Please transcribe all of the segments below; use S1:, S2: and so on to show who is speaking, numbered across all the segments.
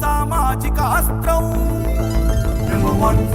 S1: సామాజిక అస్త్రం number 1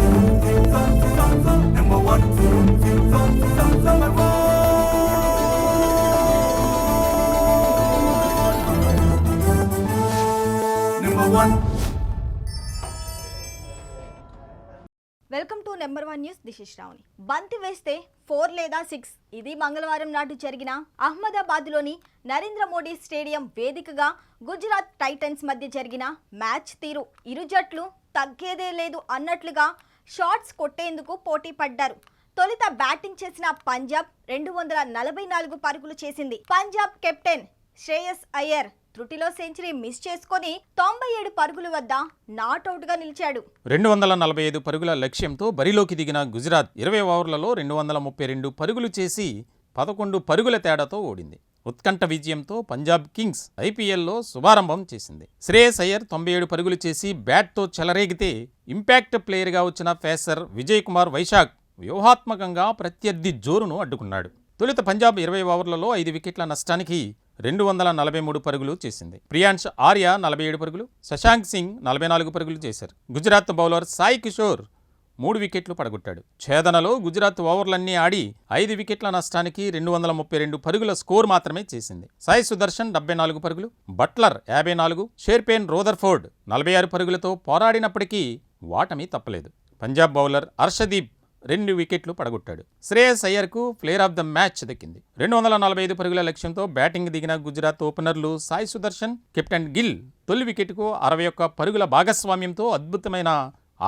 S2: welcome to number 1 news. This is Shravani. బంతి వేస్తే 4 లేదా 6 ఇది మంగళవారం నాడు జరిగిన అహ్మదాబాద్లోని నరేంద్ర మోడీ స్టేడియం వేదికగా గుజరాత్ టైటన్స్ మధ్య జరిగిన మ్యాచ్ తీరు ఇరు జట్లు తగ్గేదే లేదు అన్నట్లుగా షాట్స్ కొట్టేందుకు పోటీ పడ్డారు. తొలుత బ్యాటింగ్ చేసిన పంజాబ్ 244 పరుగులు చేసింది. పంజాబ్ కెప్టెన్ శ్రేయస్ అయ్యర్ త్రుటిలో సెంచరీ మిస్ చేసుకొని 97 పరుగుల వద్ద నాట్అవుట్ గా నిలిచాడు.
S3: 245 పరుగుల లక్ష్యంతో బరిలోకి దిగిన గుజరాత్ 20 ఓవర్లలో 232 పరుగులు చేసి 11 పరుగుల తేడాతో ఓడింది. ఉత్కంఠ విజయంతో పంజాబ్ కింగ్స్ ఐపీఎల్లో శుభారంభం చేసింది. శ్రేయస్ అయ్యర్ 97 పరుగులు చేసి బ్యాట్తో చెలరేగితే ఇంపాక్ట్ ప్లేయర్గా వచ్చిన పేసర్ విజయ్ కుమార్ వైశాఖ్ వ్యూహాత్మకంగా ప్రత్యర్థి జోరును అడ్డుకున్నాడు. తొలుత పంజాబ్ 20 ఓవర్లలో 5 వికెట్ల నష్టానికి 243 పరుగులు చేసింది. ప్రియాంష్ ఆర్య 47 పరుగులు, శశాంక్ సింగ్ 44 పరుగులు చేశారు. గుజరాత్ బౌలర్ సాయి కిషోర్ 3 వికెట్లు పడగొట్టాడు. ఛేదనలో గుజరాత్ ఓవర్లన్నీ ఆడి 5 వికెట్ల నష్టానికి 232 పరుగుల స్కోర్ మాత్రమే చేసింది. సాయి సుదర్శన్ 74 పరుగులు, బట్లర్ 54, షేర్పేన్ రోదర్ఫోర్డ్ 46 పరుగులతో పోరాడినప్పటికీ వాటమి తప్పలేదు. పంజాబ్ బౌలర్ హర్షదీప్ 2 వికెట్లు పడగొట్టాడు. శ్రేయస్ అయ్యర్కు ప్లేయర్ ఆఫ్ ద మ్యాచ్ దక్కింది. 245 పరుగుల లక్ష్యంతో బ్యాటింగ్ దిగిన గుజరాత్ ఓపెనర్లు సాయి సుదర్శన్, కెప్టెన్ గిల్ తొలి వికెట్కు 61 పరుగుల భాగస్వామ్యంతో అద్భుతమైన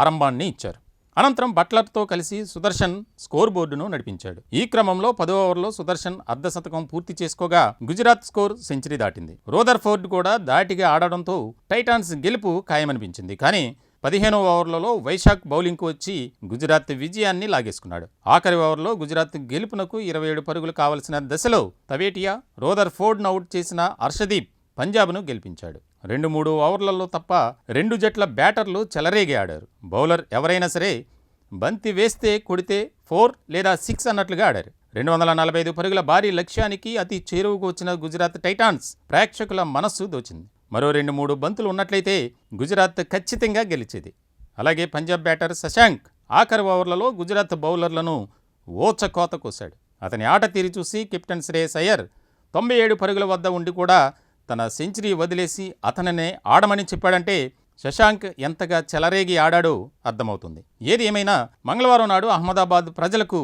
S3: ఆరంభాన్ని ఇచ్చారు. అనంతరం బట్లర్తో కలిసి సుదర్శన్ స్కోర్ బోర్డును నడిపించాడు. ఈ క్రమంలో 10వ ఓవర్లో సుదర్శన్ అర్ధశతకం పూర్తి చేసుకోగా గుజరాత్ స్కోర్ సెంచరీ దాటింది. రోదర్ఫోర్డ్ కూడా దాటిగా ఆడడంతో టైటాన్స్ గెలుపు ఖాయమనిపించింది. కానీ 15వ ఓవర్లలో వైశాఖ్ బౌలింగ్కు వచ్చి గుజరాత్ విజయాన్ని లాగేసుకున్నాడు. ఆఖరి ఓవర్లో గుజరాత్ గెలుపునకు 27 పరుగులు కావలసిన దశలో తవేటియా రోదర్ఫోర్డ్ను అవుట్ చేసిన హర్షదీప్ పంజాబ్ను గెలిపించాడు. 2-3 ఓవర్లలో తప్ప 2 జట్ల బ్యాటర్లు చెలరేగి ఆడారు. బౌలర్ ఎవరైనా సరే బంతి వేస్తే కొడితే 4 లేదా 6 అన్నట్లుగా ఆడారు. 245 పరుగుల భారీ లక్ష్యానికి అతి చేరువకు వచ్చిన గుజరాత్ టైటాన్స్ ప్రేక్షకుల మనస్సు దోచింది. మరో 2-3 బంతులు ఉన్నట్లయితే గుజరాత్ ఖచ్చితంగా గెలిచేది. అలాగే పంజాబ్ బ్యాటర్ శశాంక్ ఆఖరి ఓవర్లలో గుజరాత్ బౌలర్లను ఓచకోత కోశాడు. అతని ఆట తీరి చూసి కెప్టెన్ శ్రేయస్ అయ్యర్ 97 పరుగుల వద్ద ఉండి కూడా తన సెంచరీ వదిలేసి అతనినే ఆడమని చెప్పాడంటే శశాంక్ ఎంతగా చెలరేగి ఆడాడో అర్థమవుతుంది. ఏది ఏమైనా మంగళవారం నాడు అహ్మదాబాద్ ప్రజలకు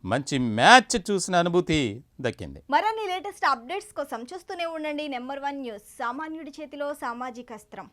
S3: మంచి మ్యాచ్ చూసిన అనుభూతి దక్కింది.
S2: మరిన్ని లేటెస్ట్ అప్డేట్స్ కోసం చూస్తూనే ఉండండి నెంబర్ 1 న్యూస్. సామాన్యుడి చేతిలో సామాజిక అస్త్రం.